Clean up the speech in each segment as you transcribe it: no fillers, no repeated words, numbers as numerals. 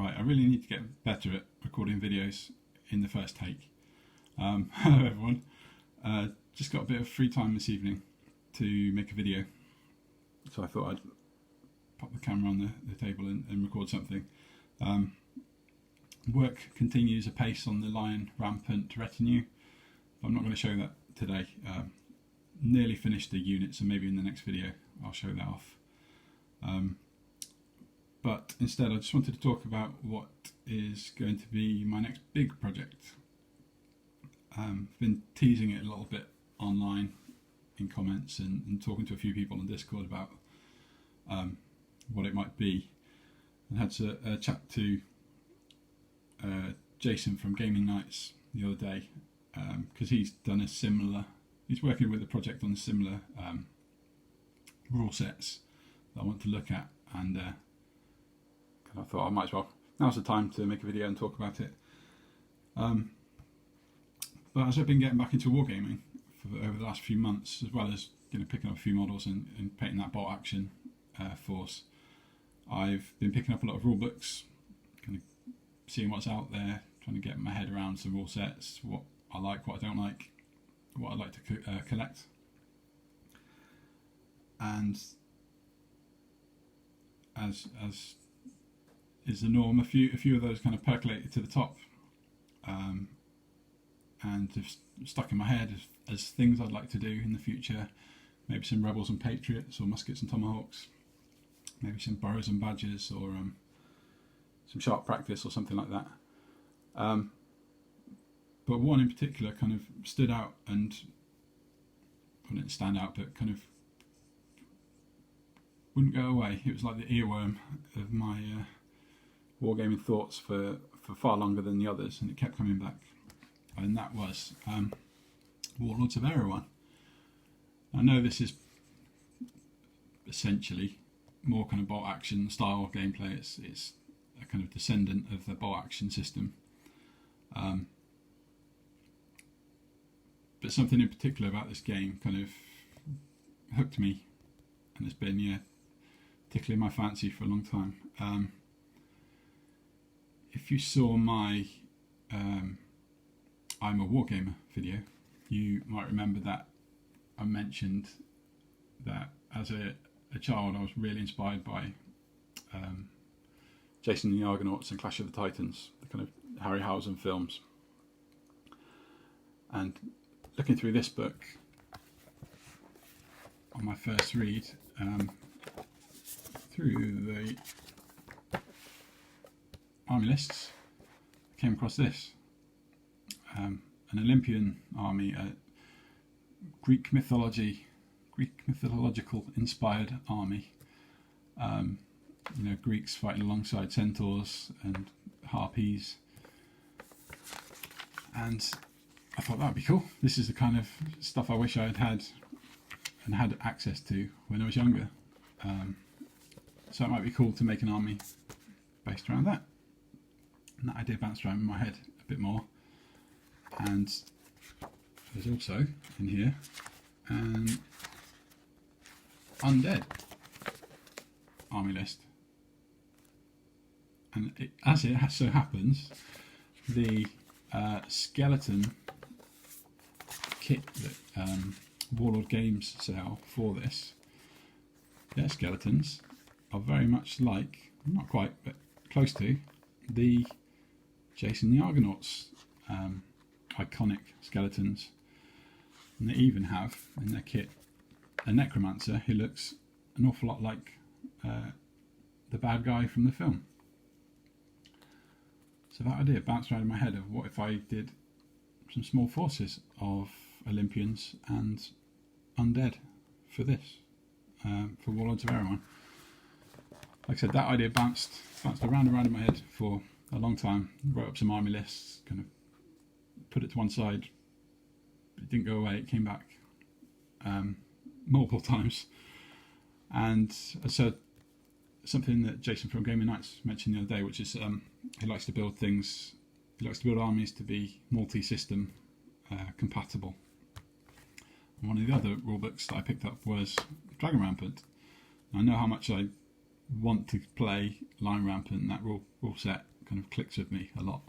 Right, I really need to get better at recording videos in the first take. Hello everyone, just got a bit of free time this evening to make a video, so I thought I'd pop the camera on the table and record something. Work continues apace on the Lion Rampant retinue. I'm not going to show that today. Nearly finished the unit, so maybe in the next video I'll show that off. But instead I just wanted to talk about what is going to be my next big project. I've been teasing it a little bit online in comments and talking to a few people on Discord about what it might be. I had a chat to Jason from Gaming Nights the other day, because he's working with a project on similar rule sets that I want to look at, and I thought I might as well, now's the time to make a video and talk about it. But as I've been getting back into wargaming over the last few months, as well as picking up a few models and painting that bolt action force, I've been picking up a lot of rule books, kind of seeing what's out there, trying to get my head around some rule sets, what I like, what I don't like, what I'd like to collect. And as is the norm, a few of those kind of percolated to the top, and have stuck in my head as things I'd like to do in the future. Maybe some Rebels and Patriots, or Muskets and Tomahawks, maybe some Burrows and Badgers, or some sharp practice or something like that. But one in particular kind of stood out, and I didn't stand out, but kind of wouldn't go away. It was like the earworm of my wargaming thoughts for far longer than the others, and it kept coming back. And that was Warlords of Erewhon. I know this is essentially more kind of bolt action style gameplay. It's a kind of descendant of the bolt action system. But something in particular about this game kind of hooked me, and it's been tickling my fancy for a long time. If you saw my I'm a Wargamer video, you might remember that I mentioned that as a child I was really inspired by Jason and the Argonauts and Clash of the Titans, the kind of Harryhausen films. And looking through this book on my first read, through the army lists, I came across this. An Olympian army, a Greek mythological inspired army. Greeks fighting alongside centaurs and harpies, and I thought that'd be cool. This is the kind of stuff I wish I had access to when I was younger. So it might be cool to make an army based around that. And that idea bounced around in my head a bit more. And there's also in here an undead army list, and as it so happens, the skeleton kit that Warlord Games sell for this, their skeletons are very much like, not quite, but close to, the Jason the Argonauts iconic skeletons. And they even have in their kit a necromancer who looks an awful lot like the bad guy from the film. So that idea bounced around in my head of what if I did some small forces of Olympians and undead for this, for Warlords of Erewhon. Like I said, that idea bounced around and around in my head for a long time. Wrote up some army lists, kind of put it to one side. It didn't go away, it came back multiple times. And so something that Jason from Gaming Nights mentioned the other day, which is he likes to build armies to be multi-system compatible. And one of the other rule books that I picked up was Dragon Rampant. I know how much I want to play Lion Rampant, that rule set, kind of clicks with me a lot.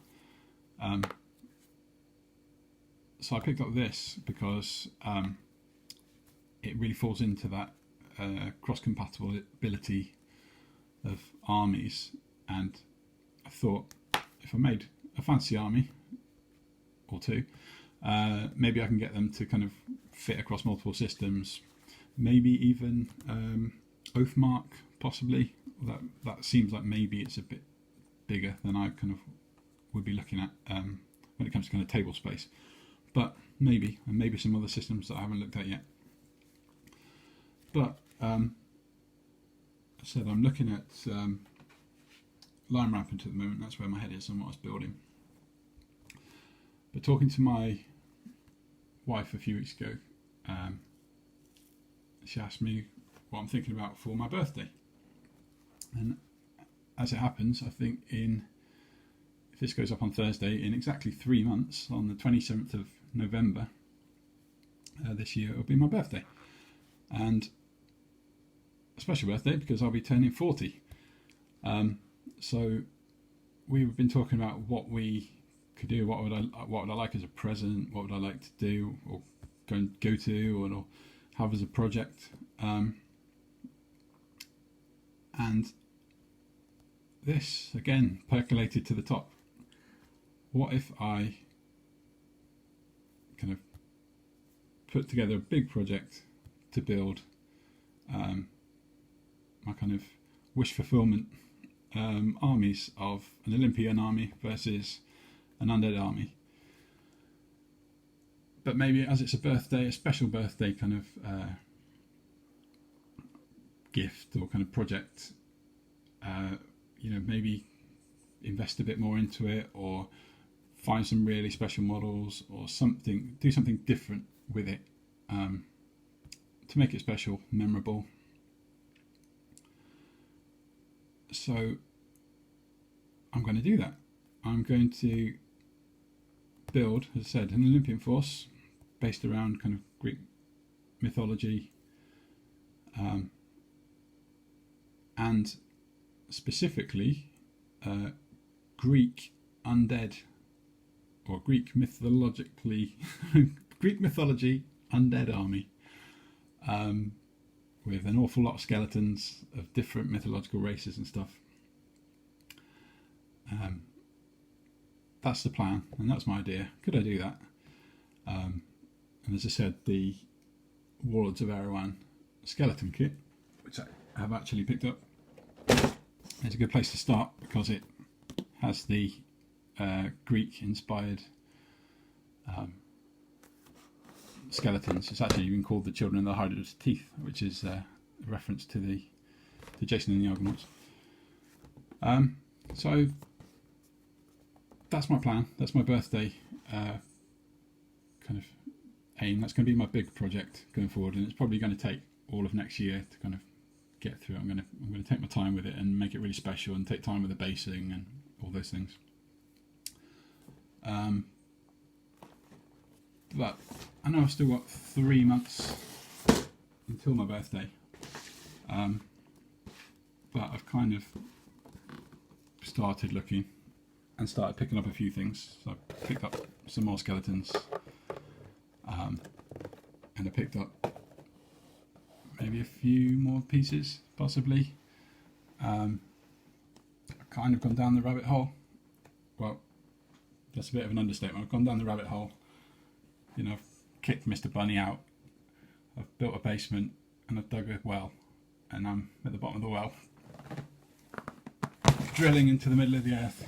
So I picked up this because it really falls into that cross-compatibility of armies, and I thought if I made a fancy army or two, maybe I can get them to kind of fit across multiple systems, maybe even Oathmark possibly. That seems like maybe it's a bit bigger than I kind of would be looking at when it comes to kind of table space, but maybe, and maybe some other systems that I haven't looked at yet. But I said I'm looking at Line Rampant at the moment. That's where my head is on what I was building. But talking to my wife a few weeks ago, she asked me what I'm thinking about for my birthday. And as it happens, I think if this goes up on Thursday, in exactly 3 months, on the 27th of November this year, it'll be my birthday. And a special birthday because I'll be turning 40. So we've been talking about what we could do. What would I like as a present? What would I like to do, or go to, or have as a project? And this again percolated to the top. What if I kind of put together a big project to build my kind of wish fulfillment armies of an Olympian army versus an undead army, but maybe as it's a birthday, a special birthday kind of gift or kind of project, maybe invest a bit more into it, or find some really special models or something, do something different with it to make it special, memorable. So I'm going to do that. I'm going to build, as I said, an Olympian force based around kind of Greek mythology, and specifically Greek undead, or Greek mythology undead army, with an awful lot of skeletons of different mythological races and stuff. That's the plan, and that's my idea. Could I do that? And as I said, the Warlords of Erewhon skeleton kit, which I have actually picked up, is a good place to start because it has the Greek-inspired skeletons. It's actually even called the Children of the Hydra's Teeth, which is a reference to Jason and the Argonauts. So that's my plan. That's my birthday kind of aim. That's going to be my big project going forward, and it's probably going to take all of next year to kind of get through it. I'm going to take my time with it and make it really special, and take time with the basing and all those things. But I know I've still got 3 months until my birthday. But I've kind of started looking and started picking up a few things. So I picked up some more skeletons, and I picked up maybe a few more pieces, possibly. I've kind of gone down the rabbit hole. Well, that's a bit of an understatement. I've gone down the rabbit hole. I've kicked Mr. Bunny out. I've built a basement, and I've dug a well, and I'm at the bottom of the well, drilling into the middle of the earth,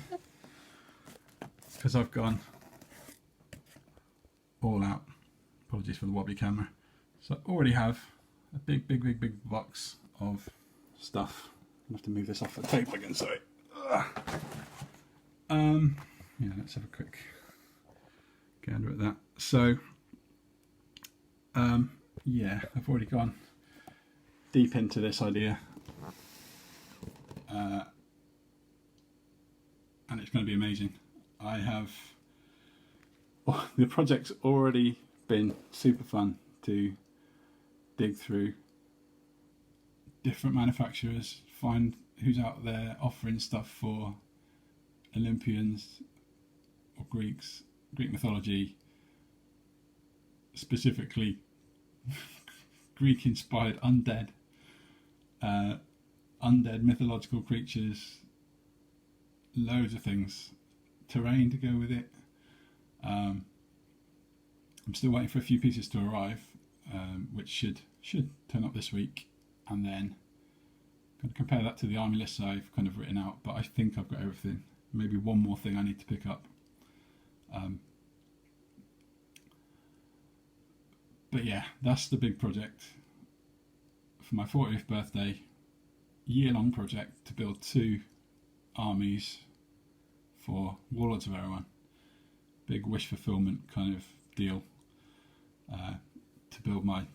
because I've gone all out. Apologies for the wobbly camera. So I already have a big box of stuff. I'll have to move this off the table again, sorry. Yeah, let's have a quick gander at that. So, yeah, I've already gone deep into this idea, and it's going to be amazing. The project's already been super fun to dig through different manufacturers, find who's out there offering stuff for Olympians or Greeks, Greek mythology, specifically Greek-inspired undead mythological creatures, loads of things, terrain to go with it. I'm still waiting for a few pieces to arrive, which should turn up this week, and then kind of compare that to the army lists I've kind of written out. But I think I've got everything. Maybe one more thing I need to pick up. But yeah, that's the big project for my 40th birthday. Year-long project to build 2 armies for Warlords of Erewhon. Big wish fulfillment kind of deal, to build my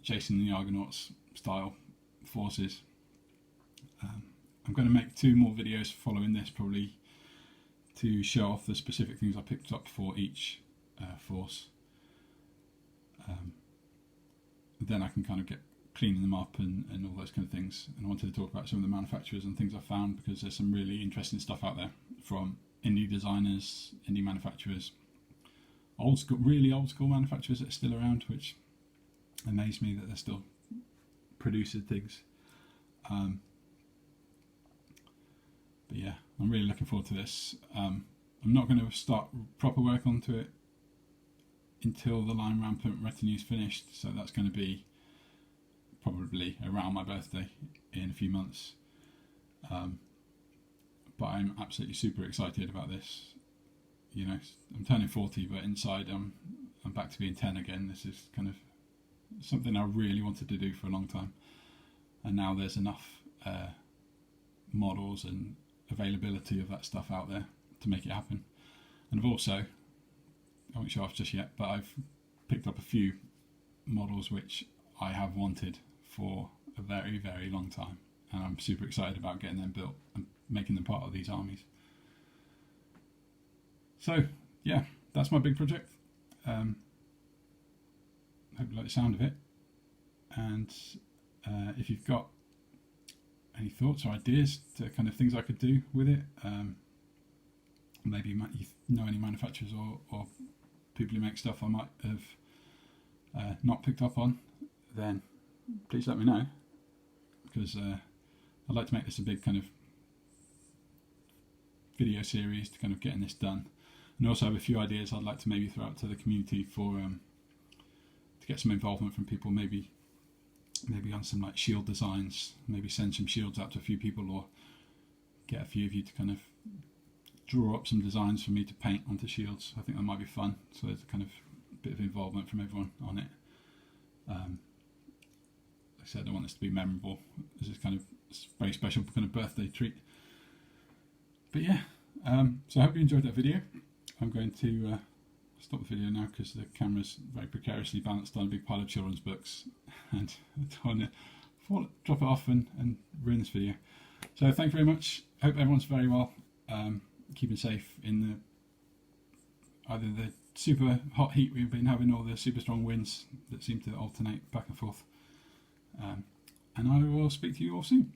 Jason and the Argonauts style forces. I'm going to make 2 more videos following this, probably, to show off the specific things I picked up for each force. Then I can kind of get cleaning them up and all those kind of things. And I wanted to talk about some of the manufacturers and things I found, because there's some really interesting stuff out there from indie designers, indie manufacturers, old school, really old school manufacturers that are still around, which amaze me that they're still producing things. But yeah, I'm really looking forward to this. I'm not going to start proper work onto it until the Lion Rampant retinue is finished, so that's going to be probably around my birthday in a few months. But I'm absolutely super excited about this. You know, I'm turning 40, but inside I'm back to being 10 again. This is kind of something I really wanted to do for a long time, and now there's enough models and availability of that stuff out there to make it happen. And I've also, I won't show off just yet, but I've picked up a few models which I have wanted for a very, very long time, and I'm super excited about getting them built and making them part of these armies. So yeah, that's my big project. Hope you like the sound of it, and if you've got any thoughts or ideas to kind of things I could do with it, maybe you know any manufacturers or people who make stuff I might have not picked up on, then please let me know, because I'd like to make this a big kind of video series to kind of getting this done, and also have a few ideas I'd like to maybe throw out to the community for to get some involvement from people, maybe on some like shield designs, maybe send some shields out to a few people, or get a few of you to kind of draw up some designs for me to paint onto shields. I think that might be fun, so there's a kind of bit of involvement from everyone on it. Like I said, I want this to be memorable. This is kind of a very special kind of birthday treat. But yeah, so I hope you enjoyed that video. I'm going to stop the video now because the camera's very precariously balanced on a big pile of children's books, and I don't want to drop it off and ruin this video. So thank you very much. Hope everyone's very well, keeping safe in either the super hot heat we've been having or the super strong winds that seem to alternate back and forth. And I will speak to you all soon.